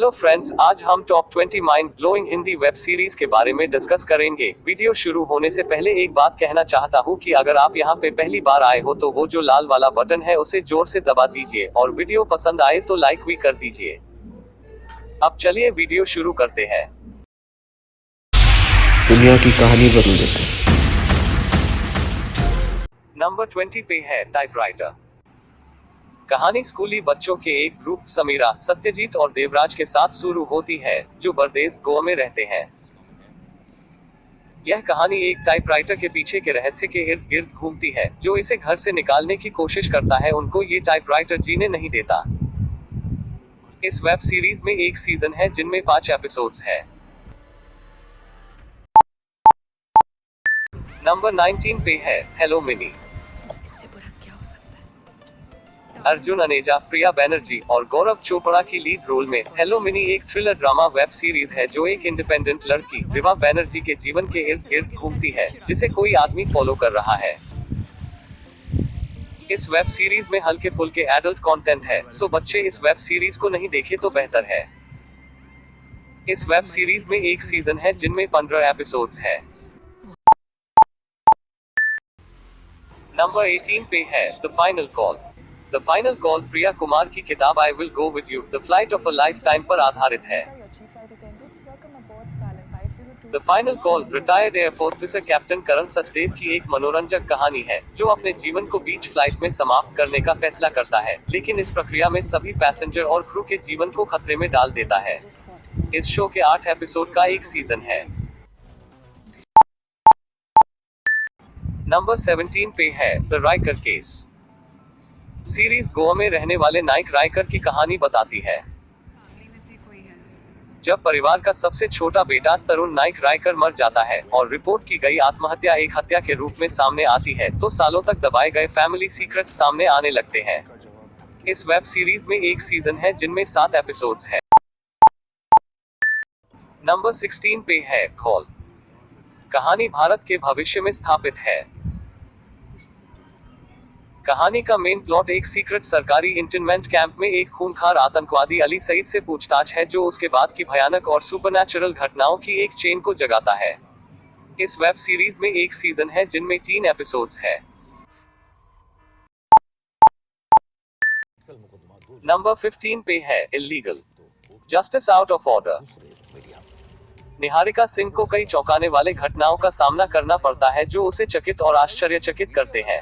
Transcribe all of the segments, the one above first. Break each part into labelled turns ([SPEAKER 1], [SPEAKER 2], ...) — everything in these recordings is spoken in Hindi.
[SPEAKER 1] हेलो फ्रेंड्स, आज हम top 20 mind blowing Hindi web series के बारे में डिस्कस करेंगे। वीडियो शुरू होने से पहले एक बात कहना चाहता हूँ कि अगर आप यहाँ पे पहली बार आए हो तो वो जो लाल वाला बटन है उसे जोर से दबा दीजिए और वीडियो पसंद आए तो लाइक भी कर दीजिए। अब चलिए वीडियो शुरू करते हैं।
[SPEAKER 2] दुनिया की कहानी बदल देते।
[SPEAKER 1] नंबर 20 पे है टाइपराइटर। कहानी स्कूली बच्चों के एक ग्रुप समीरा, सत्यजीत और देवराज के साथ शुरू होती है, जो बरदेस गोवा में रहते हैं। यह कहानी एक टाइपराइटर के पीछे के रहस्य के इर्द गिर्द घूमती है, जो इसे घर से निकालने की कोशिश करता है। उनको ये टाइपराइटर जीने नहीं देता। इस वेब सीरीज में एक सीजन है जिनमें 5 एपिसोड्स है। नंबर 19 पे है हेलो मिनी। अर्जुन अनेजा, प्रिया बैनर्जी और गौरव चोपड़ा की लीड रोल में हेलो मिनी एक थ्रिलर ड्रामा वेब सीरीज है जो एक इंडिपेंडेंट लड़की विभा बैनर्जी के जीवन के इर्द गिर्द घूमती है, जिसे कोई आदमी फॉलो कर रहा है। इस वेब सीरीज में हल्के फुल्के एडल्ट कंटेंट है, सो बच्चे इस वेब सीरीज को नहीं देखे तो बेहतर है। इस वेब सीरीज में एक सीजन है जिनमें 15 एपिसोड्स है। नंबर 18 पे है the final call. The final call Priya Kumar की किताब I will go with you the flight of a lifetime पर आधारित है। The final call retired air force officer captain Karan Sachdev की एक मनोरंजक कहानी है, जो अपने जीवन को बीच फ्लाइट में समाप्त करने का फैसला करता है, लेकिन इस प्रक्रिया में सभी पैसेंजर और क्रू के जीवन को खतरे में डाल देता है। इस शो के 8 एपिसोड का एक सीजन है। नंबर 17 पे है the Riker case. Series Goa में रहने वाले नाइक राइकर की कहानी बताती है। जब परिवार का सबसे छोटा बेटा तरुण नाइक राइकर मर जाता है और रिपोर्ट की गई आत्महत्या एक हत्या के रूप में सामने आती है, तो सालों तक दबाए गए फैमिली सीक्रेट्स सामने आने लगते हैं। इस वेब सीरीज में एक सीजन है जिनमें 7 एपिसोड्स है। नंबर 16 पे है कॉल। कहानी भारत के भविष्य में स्थापित है। कहानी का मेन प्लॉट एक सीक्रेट सरकारी इंटर्नमेंट कैंप में एक खूंखार आतंकवादी अली सईद से पूछताछ है, जो उसके बाद की भयानक और सुपरनैचुरल घटनाओं की एक चेन को जगाता है। इस वेब सीरीज में एक सीजन है जिनमें 3 एपिसोड्स है। नंबर 15 पे है illegal justice out of order. Niharika Singh को कई चौंकाने वाले घटनाओं का सामना करना पड़ता है, जो उसे चकित और आश्चर्यचकित करते हैं।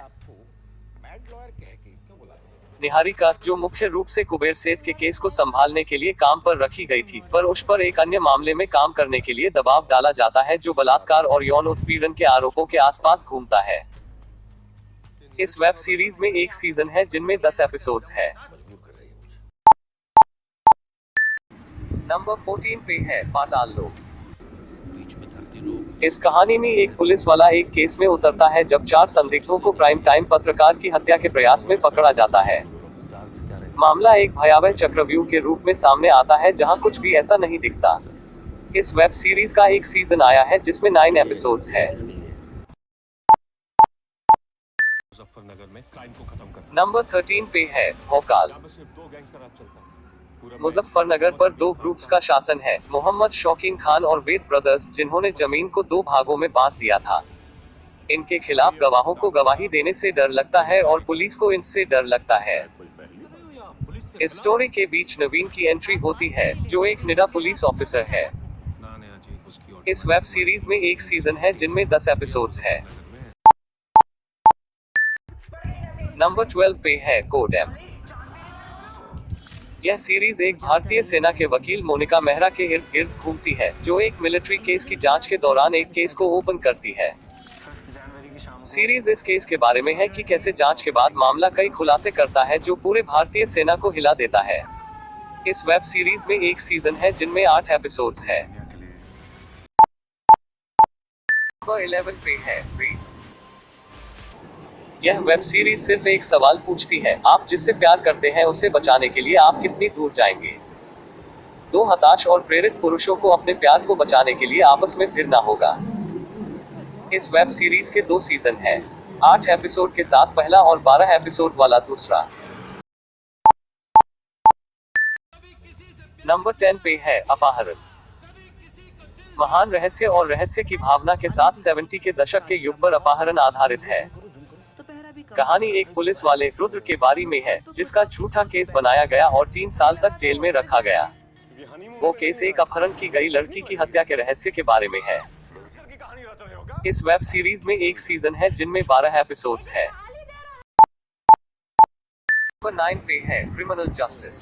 [SPEAKER 1] निहारिका, जो मुख्य रूप से कुबेर सेठ के केस को संभालने के लिए काम पर रखी गई थी, पर उस पर एक अन्य मामले में काम करने के लिए दबाव डाला जाता है, जो बलात्कार और यौन उत्पीड़न के आरोपों के आसपास घूमता है। इस वेब सीरीज में एक सीजन है जिनमें 10 एपिसोड्स है। नंबर 14 पे है पाताल लोक। इस कहानी में एक पुलिस वाला एक केस में उतरता है जब 4 संदिग्धों को प्राइम टाइम पत्रकार की हत्या के प्रयास में पकड़ा जाता है। मामला एक भयावह चक्रव्यूह के रूप में सामने आता है, जहां कुछ भी ऐसा नहीं दिखता। इस वेब सीरीज का एक सीजन आया है जिसमें 9 एपिसोड्स है। नंबर 13 पे है भोकाल। मुजफ्फरनगर पर 2 ग्रुप्स का शासन है, मोहम्मद शौकीन खान और वेद ब्रदर्स, जिन्होंने जमीन को 2 भागों में बांट दिया था। इनके खिलाफ गवाहों को गवाही देने से डर लगता है और पुलिस को इनसे डर लगता है। इस स्टोरी के बीच नवीन की एंट्री होती है, जो एक निडर पुलिस ऑफिसर है। इस वेब सीरीज में एक सीजन है जिनमें 10 एपिसोड्स है। नंबर 12 पे है कोड एम। यह सीरीज एक भारतीय सेना के वकील मोनिका मेहरा के इर्द गिर्द घूमती है, जो एक मिलिट्री केस की जांच के दौरान एक केस को ओपन करती है। सीरीज इस केस के बारे में है कि कैसे जांच के बाद मामला कई खुलासे करता है, जो पूरे भारतीय सेना को हिला देता है। इस वेब सीरीज में एक सीजन है जिनमें 8 एपिसोड्स है। नंबर 11 पे है प्रीत। यह वेब सीरीज सिर्फ एक सवाल पूछती है, आप जिससे प्यार करते हैं उसे बचाने के लिए आप कितनी दूर जाएंगे। 2 हताश और प्रेरित पुरुषों को अपने प्यार को बचाने के लिए आपस में भिड़ना होगा। इस वेब सीरीज के 2 सीजन हैं, 8 एपिसोड के साथ पहला और 12 एपिसोड वाला दूसरा। नंबर 10 पे है अपहरण। महान रहस्य और रहस्य की भावना के साथ 70 के दशक के युग पर अपहरण आधारित है। कहानी एक पुलिस वाले रुद्र के बारे में है, जिसका झूठा केस बनाया गया और 3 साल तक जेल में रखा गया। वो केस एक अपहरण की गई लड़की की हत्या के रहस्य के बारे में है। इस वेब सीरीज में एक सीजन है जिनमें 12 एपिसोड्स है। नंबर 9 पे है क्रिमिनल जस्टिस।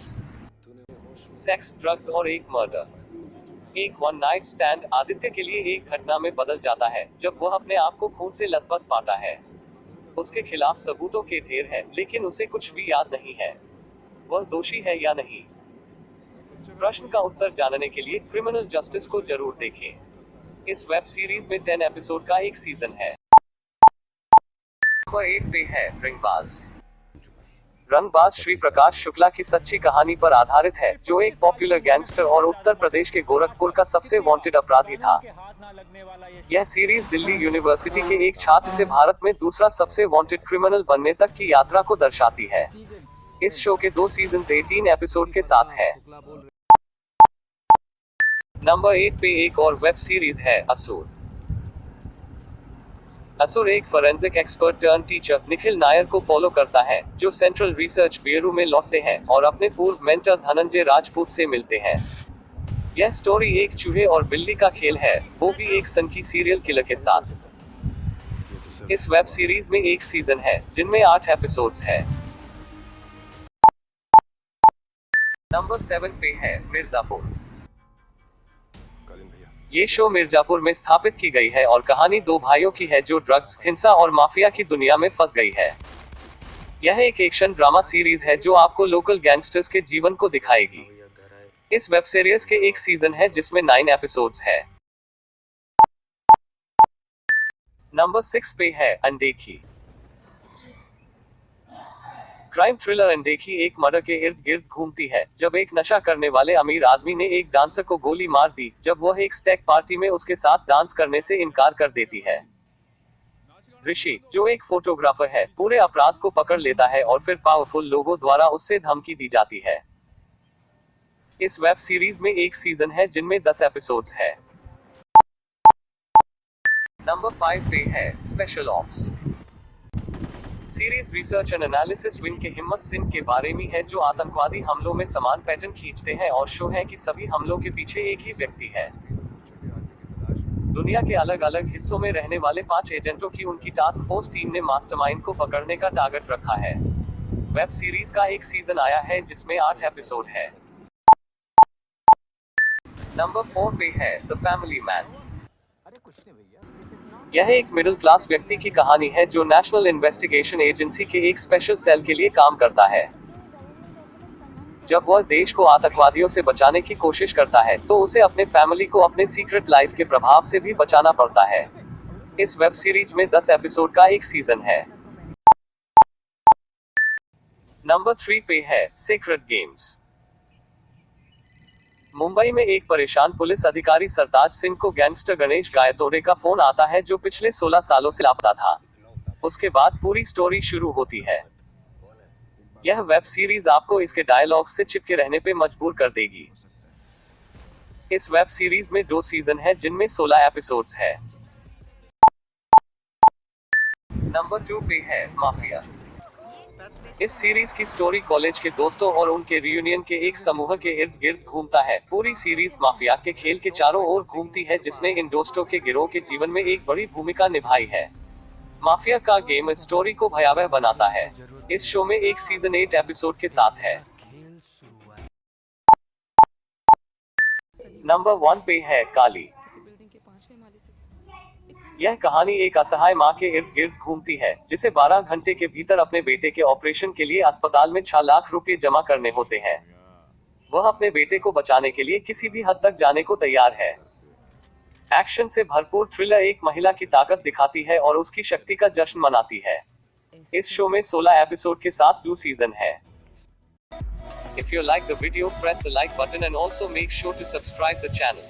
[SPEAKER 1] सेक्स, ड्रग्स और एक मर्डर। एक वन नाइट स्टैंड आदित्य के लिए एक घटना में बदल जाता है जब वह अपने आप को खून से लथपथ पाता है। उसके खिलाफ सबूतों के ढेर है, लेकिन उसे कुछ भी याद नहीं है वह दोषी है या नहीं। प्रश्न का उत्तर जानने के लिए क्रिमिनल जस्टिस को जरूर देखें। इस वेब सीरीज में 10 एपिसोड का एक सीजन है। नंबर 8 पे है रंगबाज। रंगबाज श्री प्रकाश शुक्ला की सच्ची कहानी पर आधारित है, जो एक पॉपुलर गैंगस्टर और उत्तर प्रदेश के गोरखपुर का सबसे वांटेड अपराधी था। यह सीरीज दिल्ली यूनिवर्सिटी के एक छात्र से भारत में दूसरा सबसे वांटेड क्रिमिनल बनने तक की यात्रा को दर्शाती है। इस शो के 2 सीजन 18 एपिसोड के साथ है। नंबर 8 पे एक और वेब सीरीज है असुर। असुर एक forensic expert turn teacher Nikhil Nair को फॉलो करता है, जो सेंट्रल रिसर्च ब्यूरो में लौटते हैं और अपने पूर्व मेंटर धनंजय राजपूत से मिलते हैं। यह स्टोरी एक चूहे और बिल्ली का खेल है, वो भी एक सनकी सीरियल किलर के साथ। इस वेब सीरीज में एक सीजन है जिनमें 8 एपिसोड्स है। नंबर 7 पे है मिर्जापुर। ये शो मिर्जापुर में स्थापित की गई है और कहानी 2 भाइयों की है जो ड्रग्स, हिंसा और माफिया की दुनिया में फंस गई है। यह एक एक्शन ड्रामा सीरीज है जो आपको लोकल गैंगस्टर्स के जीवन को दिखाएगी। इस वेब सीरीज के एक सीजन है जिसमें 9 एपिसोड्स है। नंबर 6 पे है अनदेखी। क्राइम थ्रिलर अनदेखी एक मर्डर के इर्द गिर्द घूमती है, जब एक नशा करने वाले अमीर आदमी ने एक डांसर को गोली मार दी जब वह एक स्टेक पार्टी में उसके साथ डांस करने से इनकार कर देती है। ऋषि, जो एक फोटोग्राफर है, पूरे अपराध को पकड़ लेता है और फिर पावरफुल लोगों द्वारा उससे धमकी दी जाती है। इस वेब सीरीज में एक सीजन है जिनमें 10 एपिसोड्स है। नंबर 5 पे है special ops. Series research and analysis wing के हिम्मत सिंह के बारे में है, जो आतंकवादी हमलों में समान पैटर्न खींचते हैं और शो है कि सभी हमलों के पीछे एक ही व्यक्ति है। दुनिया के अलग अलग हिस्सों में रहने वाले 5 एजेंटों की उनकी टास्क फोर्स टीम ने मास्टरमाइंड को पकड़ने का टारगेट रखा है। वेब सीरीज का एक सीजन आया है जिसमें 8 एपिसोड है। नंबर 4 पे है द फैमिली मैन। यह एक मिडिल क्लास व्यक्ति की कहानी है जो नेशनल इन्वेस्टिगेशन एजेंसी के एक स्पेशल सेल के लिए काम करता है। जब वह देश को आतंकवादियों से बचाने की कोशिश करता है तो उसे अपने फैमिली को अपने सीक्रेट लाइफ के प्रभाव से भी बचाना पड़ता है। इस वेब सीरीज में 10 एपिसोड का एक सीजन है। नंबर 3 पे है सीक्रेट गेम्स। मुंबई में एक परेशान पुलिस अधिकारी सरताज सिंह को गैंगस्टर गणेश गायतोरे का फोन आता है, जो पिछले 16 सालों से लापता था। उसके बाद पूरी स्टोरी शुरू होती है। यह वेब सीरीज आपको इसके डायलॉग से चिपके रहने पे मजबूर कर देगी। इस वेब सीरीज में 2 सीजन है जिनमें 16 एपिसोड्स है। नंबर 2 पे है माफिया। इस सीरीज की स्टोरी कॉलेज के दोस्तों और उनके रियूनियन के एक समूह के इर्द गिर्द घूमता है। पूरी सीरीज माफिया के खेल के चारों ओर घूमती है, जिसने इन दोस्तों के गिरोह के जीवन में एक बड़ी भूमिका निभाई है। माफिया का गेम स्टोरी को भयावह बनाता है। इस शो में एक सीजन 8 एपिसोड के साथ है। नंबर 1 पे है काली। यह कहानी एक असहाय मां के इर्द गिर्द घूमती है, जिसे 12 घंटे के भीतर अपने बेटे के ऑपरेशन के लिए अस्पताल में 6 लाख रुपए जमा करने होते हैं। वह अपने बेटे को बचाने के लिए किसी भी हद तक जाने को तैयार है। एक्शन से भरपूर थ्रिलर एक महिला की ताकत दिखाती है और उसकी शक्ति का जश्न मनाती है। इस शो में 16 एपिसोड के साथ 2 सीजन है। If you like the video, press the like button and also make sure to subscribe the channel.